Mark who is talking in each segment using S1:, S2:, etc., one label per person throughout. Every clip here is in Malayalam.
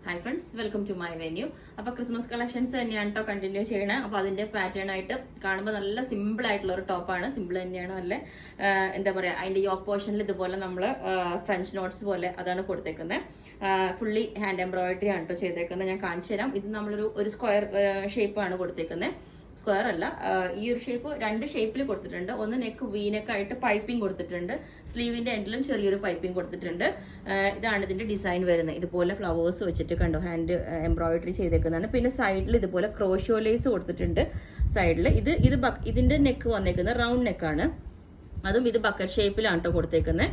S1: Hi friends, welcome to my venue. അപ്പോൾ ക്രിസ്മസ് കളക്ഷൻസ് തന്നെയാണ് കേട്ടോ കണ്ടിന്യൂ ചെയ്യണേ. അപ്പോൾ അതിന്റെ പാറ്റേൺ ആയിട്ട് കാണുമ്പോൾ നല്ല സിമ്പിൾ ആയിട്ടുള്ള ഒരു ടോപ്പാണ്. സിമ്പിൾ തന്നെയാണ്, നല്ല എന്താ പറയുക, അതിന്റെ യോക്ക് പോർഷനിൽ ഇതുപോലെ നമ്മൾ ഫ്രഞ്ച് നോട്ട്സ് പോലെ അതാണ് കൊടുത്തേക്കുന്നത്. ഫുള്ളി ഹാൻഡ് എംബ്രോയിഡറി ആണ് കേട്ടോ ചെയ്തേക്കുന്നത്. ഞാൻ കാണിച്ചു തരാം. ഇത് നമ്മളൊരു സ്ക്വയർ ഷേപ്പാണ് കൊടുത്തേക്കുന്നത്. സ്ക്വയർ അല്ല, ഈ ഒരു ഷേപ്പ് രണ്ട് ഷേപ്പിൽ കൊടുത്തിട്ടുണ്ട്. ഒന്ന് നെക്ക് വീനക്കായിട്ട് പൈപ്പിംഗ് കൊടുത്തിട്ടുണ്ട്, സ്ലീവിന്റെ എൻഡിലും ചെറിയൊരു പൈപ്പിംഗ് കൊടുത്തിട്ടുണ്ട്. ഇതാണ് ഇതിന്റെ ഡിസൈൻ വരുന്നത്. ഇതുപോലെ ഫ്ലവേഴ്സ് വെച്ചിട്ട് കണ്ടോ ഹാൻഡ് എംബ്രോയിഡറി ചെയ്തേക്കുന്നതാണ്. പിന്നെ സൈഡിൽ ഇതുപോലെ ക്രോഷോ ലേസ് കൊടുത്തിട്ടുണ്ട്. സൈഡിൽ ഇതിന്റെ നെക്ക് വന്നേക്കുന്നത് റൗണ്ട് നെക്കാണ്. അതും ഇത് ബക്കറ്റ് ഷേപ്പിലാണ് കേട്ടോ കൊടുത്തേക്കുന്നത്.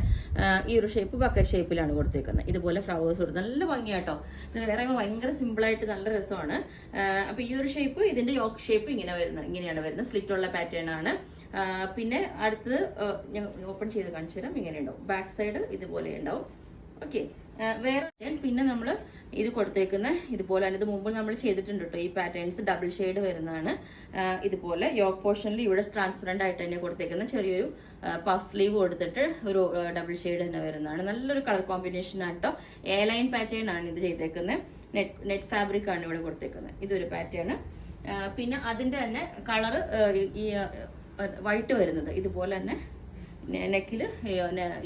S1: ഈ ഒരു ഷേപ്പ് ബക്കറ്റ് ഷേപ്പിലാണ് കൊടുത്തേക്കുന്നത്. ഇതുപോലെ ഫ്ലവേഴ്സ് കൊടുത്ത് നല്ല ഭംഗിയാട്ടോ. ഇത് വേറെ ഭയങ്കര സിമ്പിളായിട്ട് നല്ല രസമാണ്. അപ്പൊ ഈ ഒരു ഷേപ്പ്, ഇതിന്റെ യോക്ക് ഷേപ്പ് ഇങ്ങനെയാണ് വരുന്നത്. സ്ലിറ്റ് ഉള്ള പാറ്റേൺ ആണ്. പിന്നെ അടുത്തത് ഞാൻ ഓപ്പൺ ചെയ്ത് കാണിച്ചു തരാം. ഇങ്ങനെ ഉണ്ടാവും. ബാക്ക് സൈഡ് ഇതുപോലെ ഉണ്ടാവും. ഓക്കെ, വേറെ പിന്നെ നമ്മൾ ഇത് കൊടുത്തേക്കുന്ന ഇതുപോലെ ഇത് മുമ്പ് നമ്മൾ ചെയ്തിട്ടുണ്ട് കേട്ടോ. ഈ പാറ്റേൺസ് ഡബിൾ ഷെയ്ഡ് വരുന്നതാണ്. ഇതുപോലെ യോക്ക് പോർഷനിൽ ഇവിടെ ട്രാൻസ്പെറന്റ് ആയിട്ട് തന്നെ കൊടുത്തേക്കുന്ന ചെറിയൊരു പഫ് സ്ലീവ് കൊടുത്തിട്ട് ഒരു ഡബിൾ ഷെയ്ഡ് തന്നെ വരുന്നതാണ്. നല്ലൊരു കളർ കോമ്പിനേഷൻ ആണ് കേട്ടോ. എ ലൈൻ പാറ്റേൺ ആണ് ഇത് ചെയ്തേക്കുന്നത്. നെറ്റ് ഫാബ്രിക് ആണ് ഇവിടെ കൊടുത്തേക്കുന്നത്. ഇതൊരു പാറ്റേൺ. പിന്നെ അതിന്റെ തന്നെ കളർ ഈ വൈറ്റ് വരുന്നത് ഇതുപോലെ തന്നെ നെക്കിൽ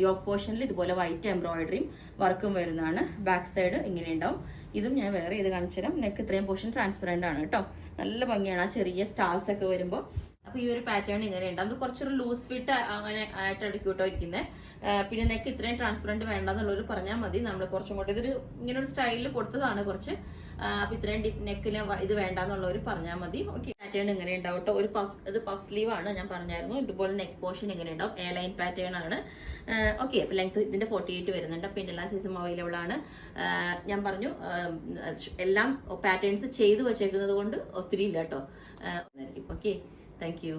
S1: യോക്ക് പോർഷനിൽ ഇതുപോലെ വൈറ്റ് എംബ്രോയിഡറിയും വർക്കും വരുന്നതാണ്. ബാക്ക് സൈഡ് ഇങ്ങനെ ഉണ്ടാവും. ഇതും ഞാൻ വേറെ ഇത് കാണിച്ചു തരാം. നെക്ക് ഇത്രയും പോർഷൻ ട്രാൻസ്പെറന്റ് ആണ് കേട്ടോ. നല്ല ഭംഗിയാണ് ആ ചെറിയ സ്റ്റാർസ് ഒക്കെ വരുമ്പോൾ. അപ്പൊ ഈ ഒരു പാറ്റേൺ ഇങ്ങനെ ഉണ്ടാവും. അത് കുറച്ചൊരു ലൂസ് ഫിറ്റ് അങ്ങനെ ആയിട്ട് എടുക്കൂട്ടോ ഇരിക്കുന്നത്. പിന്നെ നെക്ക് ഇത്രയും ട്രാൻസ്പെറന്റ് വേണ്ടെന്നുള്ളവർ പറഞ്ഞാൽ മതി. നമ്മൾ കുറച്ചും കൂടി ഇതൊരു ഇങ്ങനെ ഒരു സ്റ്റൈലിൽ കൊടുത്തതാണ് കുറച്ച്. അപ്പൊ ഇത്രയും നെക്കിന് ഇത് വേണ്ടെന്നുള്ളവർ പറഞ്ഞാൽ മതി. ഓക്കെ, പാറ്റേൺ ഇങ്ങനെ ഉണ്ടാവും കേട്ടോ. ഇത് പഫ് സ്ലീവ് ആണ്, ഞാൻ പറഞ്ഞായിരുന്നു. ഇതുപോലെ നെക്ക് പോർഷൻ ഇങ്ങനെ ഉണ്ടാവും. എ ലൈൻ പാറ്റേൺ ആണ്. ഓക്കെ, അപ്പൊ ലെങ്ത് ഇതിന്റെ 48 വരുന്നുണ്ട്. അപ്പൊ എല്ലാ സൈസും അവൈലബിൾ ആണ്. ഞാൻ പറഞ്ഞു എല്ലാം പാറ്റേൺസ് ചെയ്ത് വെച്ചേക്കുന്നത് കൊണ്ട് ഒത്തിരി ഇല്ല കേട്ടോ. Okay, thank you.